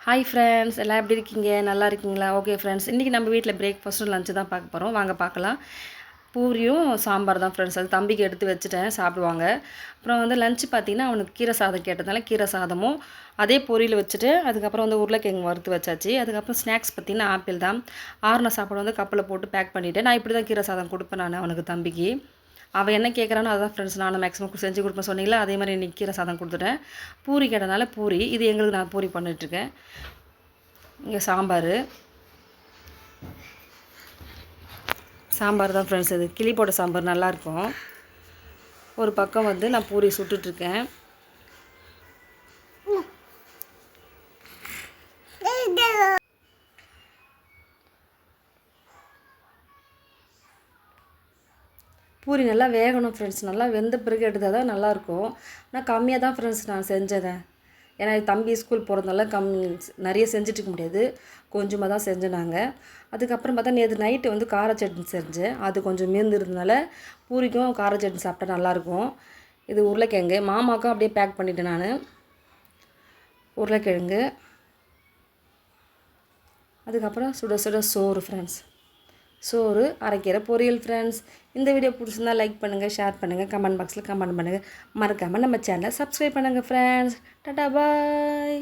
Hi friends, எல்லாம் எப்படி இருக்கீங்க? நல்லா இருக்கீங்களா? ஓகே ஃப்ரெண்ட்ஸ், இன்றைக்கி நம்ம வீட்டில் பிரேக்ஃபாஸ்ட்டும் லஞ்சு தான் பார்க்க போகிறோம். வாங்க பார்க்கலாம். பூரியும் சாம்பார் தான் ஃப்ரெண்ட்ஸ். அது தம்பிக்கு எடுத்து வச்சுட்டேன், சாப்பிடுவாங்க. அப்புறம் லஞ்சு பார்த்திங்கன்னா அவனுக்கு கீரை சாதம் கேட்டதுனால கீரை சாதமும் அதே பொரியல் வச்சுட்டு அதுக்கப்புறம் உருளைக்கிழங்கு வறுத்து வச்சாச்சு. அதுக்கப்புறம் ஸ்நாக்ஸ் பார்த்திங்கன்னா ஆப்பிள் தான். ஆறுன சாப்பாடு கப்பில் போட்டு பேக் பண்ணிவிட்டேன். நான் இப்படி தான் கீரை சாதம் கொடுப்பேன் நான் அவனுக்கு, தம்பிக்கு. அவன் என்ன கேட்குறானோ அதுதான் ஃப்ரெண்ட்ஸ் நானும் மேக்ஸிமம் செஞ்சு கொடுப்பேன். சொன்னீங்களா, அதே மாதிரி இன்றைக்கி கீரை சாதம் கொடுத்துட்டேன். பூரி கேட்டனால பூரி, இது எங்களுக்கு நான் பூரி பண்ணிகிட்ருக்கேன். இங்கே சாம்பார் தான் ஃப்ரெண்ட்ஸ். இது கிளி போட்ட சாம்பார் நல்லாயிருக்கும். ஒரு பக்கம் நான் பூரி சுட்டுட்ருக்கேன். பூரி நல்லா வேகணும் ஃப்ரெண்ட்ஸ். நல்லா வெந்த பிறகு எடுத்தால் தான் நல்லாயிருக்கும். ஆனால் கம்மியாக தான் ஃப்ரெண்ட்ஸ் நான் செஞ்சேன். ஏன்னா தம்பி ஸ்கூல் போகிறதுனால நிறைய செஞ்சுட்ருக்க முடியாது, கொஞ்சமாக தான் செஞ்சேன் நாங்கள். அதுக்கப்புறம் பார்த்தா நேற்று நைட்டு கார சட்னி செஞ்சேன். அது கொஞ்சம் மீந்துருந்தனால பூரிக்கும் கார சட்னி சாப்பிட்டா நல்லாயிருக்கும். இது உருளைக்கிழங்கு மாமாவுக்கும் அப்படியே பேக் பண்ணிவிட்டேன் நான். உருளைக்கிழங்கு, அதுக்கப்புறம் சுட சுட சோறு ஃப்ரெண்ட்ஸ். சோறு, அரைக்கீரை பொரியல் ஃப்ரெண்ட்ஸ். இந்த வீடியோ பிடிச்சிருந்தா லைக் பண்ணுங்கள், ஷேர் பண்ணுங்கள், கமெண்ட் பாக்ஸில் கமெண்ட் பண்ணுங்கள். மறக்காமல் நம்ம சேனலை சப்ஸ்கிரைப் பண்ணுங்கள் ஃப்ரெண்ட்ஸ். டாடா பாய்.